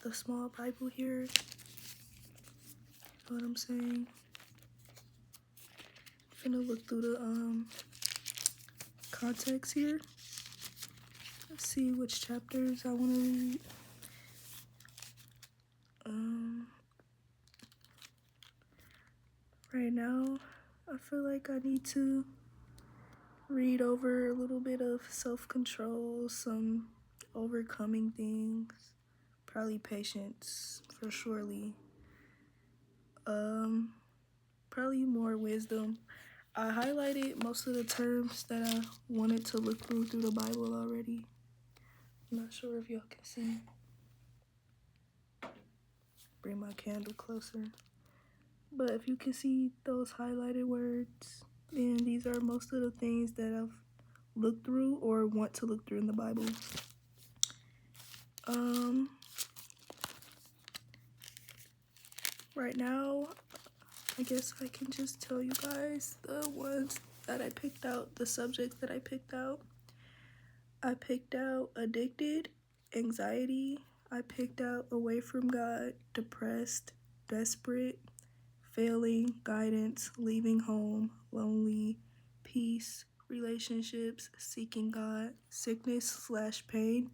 the small Bible here. You know what I'm saying? I'm gonna look through the context here. Let's see which chapters I want to read. Right now, I feel like I need to read over a little bit of self-control, some overcoming things, probably patience for surely. Probably more wisdom. I highlighted most of the terms that I wanted to look through the Bible already. I'm not sure if y'all can see. Bring my candle closer. But if you can see those highlighted words, then these are most of the things that I've looked through or want to look through in the Bible. Right now, I guess I can just tell you guys the ones that I picked out, the subjects that I picked out. I picked out addicted, anxiety. I picked out away from God, depressed, desperate, failing, guidance, leaving home, lonely, peace, relationships, seeking God, sickness/pain,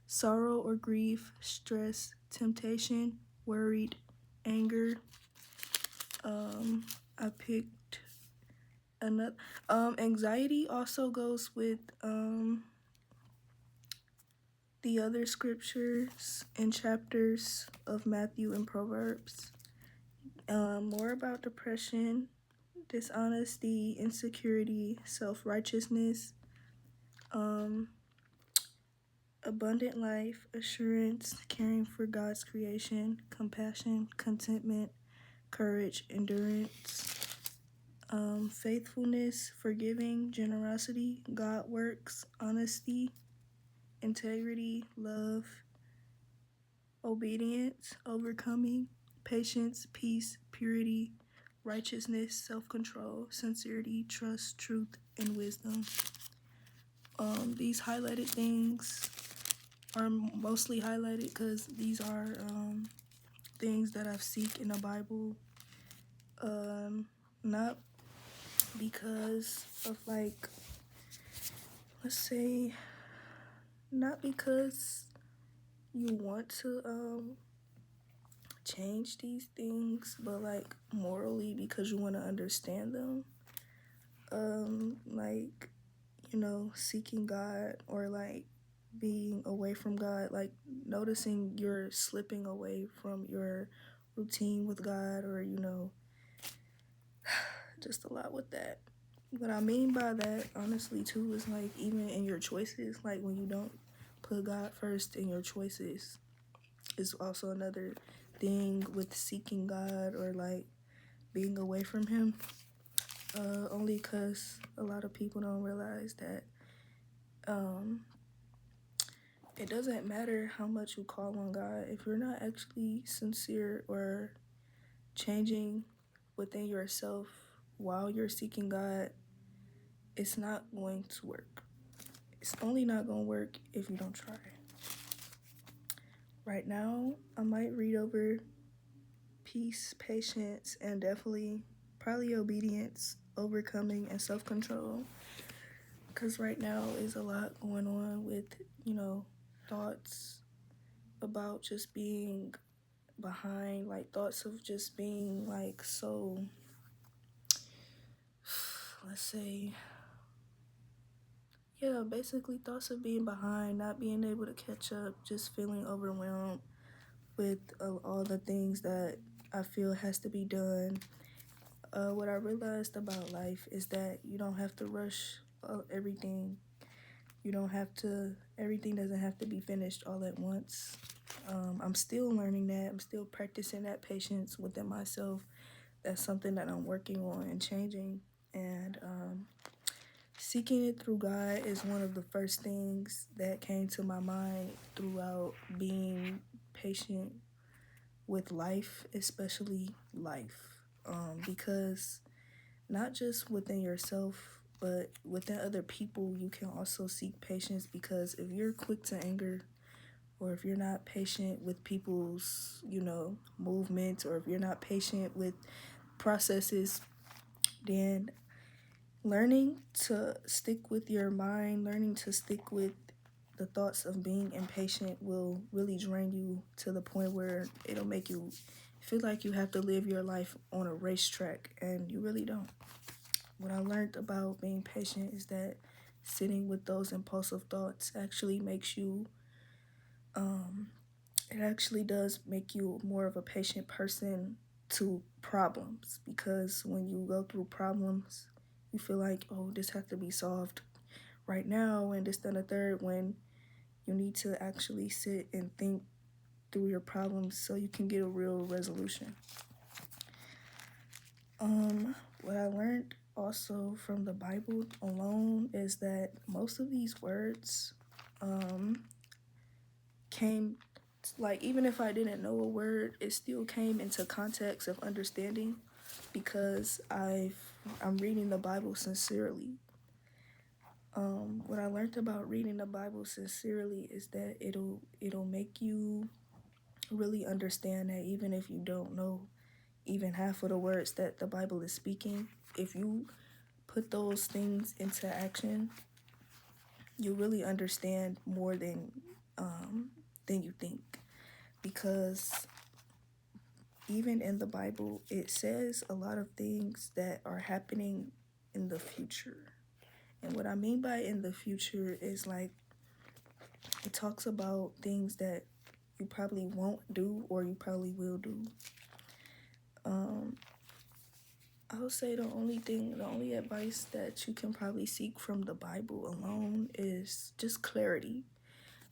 sorrow or grief, stress, temptation, worried, anger. I picked another. Anxiety also goes with the other scriptures and chapters of Matthew and Proverbs. More about depression, dishonesty, insecurity, self-righteousness, abundant life, assurance, caring for God's creation, compassion, contentment, courage, endurance, faithfulness, forgiving, generosity, God works, honesty, integrity, love, obedience, overcoming, patience, peace, purity, righteousness, self-control, sincerity, trust, truth, and wisdom. These highlighted things are mostly highlighted because these are things that I've seek in the Bible. Not because of like, let's say, not because you want to change these things, but like morally because you want to understand them. Like, you know, seeking God or like being away from God, like noticing you're slipping away from your routine with God, or you know, just a lot with that. What I mean by that, honestly, too, is like even in your choices, like when you don't put God first in your choices, is also another thing with seeking God or like being away from Him. Only because a lot of people don't realize that it doesn't matter how much you call on God if you're not actually sincere or changing within yourself while you're seeking God. It's not going to work. It's only not going to work if you don't try. Right now, I might read over peace, patience, and definitely probably obedience, overcoming, and self-control. Because right now is a lot going on with, you know, thoughts about just being behind, like thoughts of just being like so, let's say, yeah, basically thoughts of being behind, not being able to catch up, just feeling overwhelmed with all the things that I feel has to be done. What I realized about life is that you don't have to rush everything. You don't have to, everything doesn't have to be finished all at once. I'm still learning that. I'm still practicing that patience within myself. That's something that I'm working on and changing. And seeking it through God is one of the first things that came to my mind throughout being patient with life, especially life. Because not just within yourself, but within other people, you can also seek patience, because if you're quick to anger or if you're not patient with people's, movements, or if you're not patient with processes, then learning to stick with your mind, learning to stick with the thoughts of being impatient will really drain you to the point where it'll make you feel like you have to live your life on a racetrack, and you really don't. What I learned about being patient is that sitting with those impulsive thoughts actually makes you, it actually does make you more of a patient person to problems, because when you go through problems, you feel like, oh, this has to be solved right now, and this, then, a third, when you need to actually sit and think through your problems so you can get a real resolution. What I learned also from the Bible alone is that most of these words came, like, even if I didn't know a word, it still came into context of understanding, because I'm reading the Bible sincerely. What I learned about reading the Bible sincerely is that it'll make you really understand that even if you don't know even half of the words that the Bible is speaking, if you put those things into action, you really understand more than you think. Because even in the Bible, it says a lot of things that are happening in the future. And what I mean by in the future is, like, it talks about things that you probably won't do or you probably will do. I would say the only advice that you can probably seek from the Bible alone is just clarity,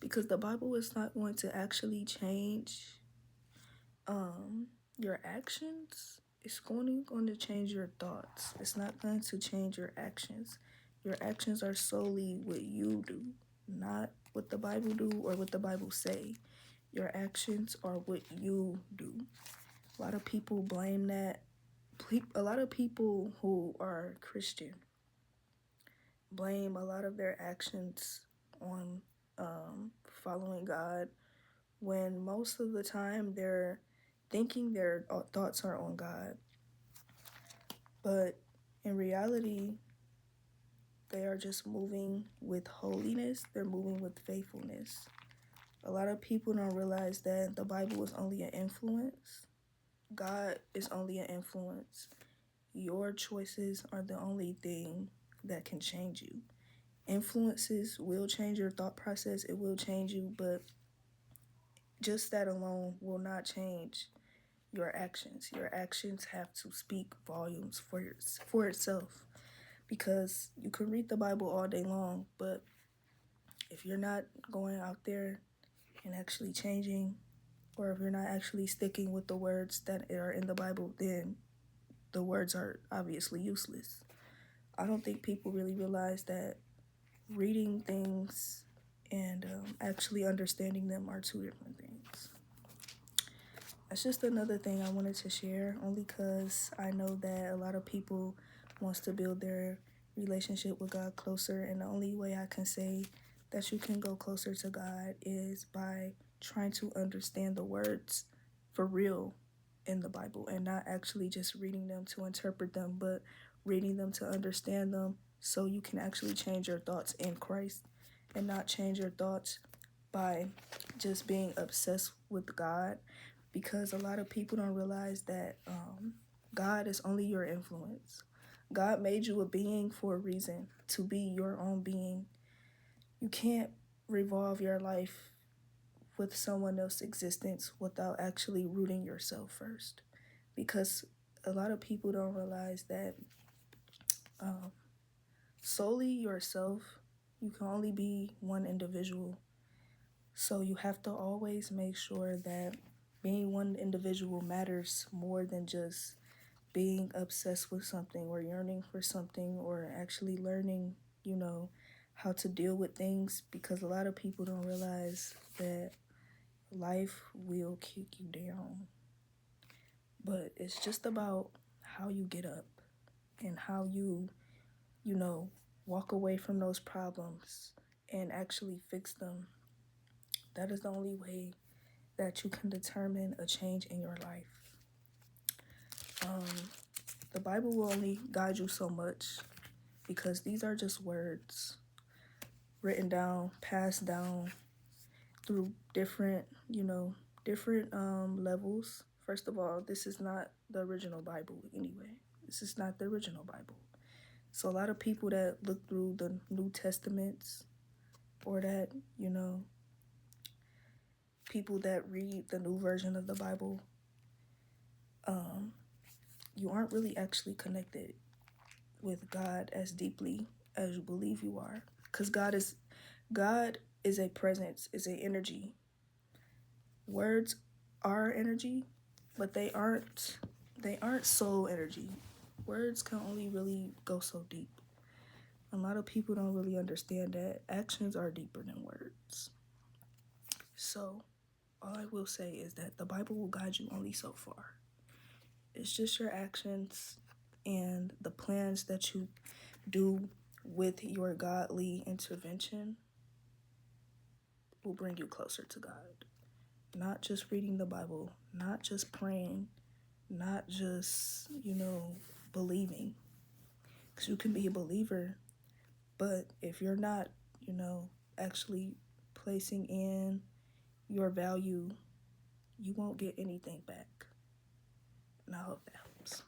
because the Bible is not going to actually change your actions. It's going to change your thoughts. It's not going to change your actions. Your actions are solely what you do, not what the Bible do or what the Bible say. Your actions are what you do. A lot of people blame that. A lot of people who are Christian blame a lot of their actions on following God, when most of the time they're thinking their thoughts are on God. But in reality, they are just moving with holiness. They're moving with faithfulness. A lot of people don't realize that the Bible is only an influence. God is only an influence. Your choices are the only thing that can change you. Influences will change your thought process. It will change you, but just that alone will not change your actions. Your actions have to speak volumes for itself, because you can read the Bible all day long, but if you're not going out there and actually changing, or if you're not actually sticking with the words that are in the Bible, then the words are obviously useless. I don't think people really realize that reading things and actually understanding them are two different things. That's just another thing I wanted to share, only because I know that a lot of people wants to build their relationship with God closer, and the only way I can say that you can go closer to God is by trying to understand the words for real in the Bible, and not actually just reading them to interpret them, but reading them to understand them, so you can actually change your thoughts in Christ, and not change your thoughts by just being obsessed with God. Because a lot of people don't realize that God is only your influence. God made you a being for a reason, to be your own being. You can't revolve your life with someone else's existence without actually rooting yourself first. Because a lot of people don't realize that solely yourself, you can only be one individual. So you have to always make sure that being one individual matters more than just being obsessed with something or yearning for something, or actually learning, how to deal with things, because a lot of people don't realize that life will kick you down. But it's just about how you get up and how you walk away from those problems and actually fix them. That is the only way that you can determine a change in your life. The Bible will only guide you so much because these are just words written down, passed down through different, different levels. First of all, this is not the original Bible anyway. This is not the original Bible. So a lot of people that look through the New Testaments or that, people that read the new version of the Bible, you aren't really actually connected with God as deeply as you believe you are. Because God is a presence, is an energy. Words are energy, but they aren't soul energy. Words can only really go so deep. A lot of people don't really understand that actions are deeper than words. So all I will say is that the Bible will guide you only so far. It's just your actions and the plans that you do with your godly intervention will bring you closer to God. Not just reading the Bible, not just praying, not just, believing. Because you can be a believer, but if you're not, actually placing in your value, you won't get anything back. And I hope that helps.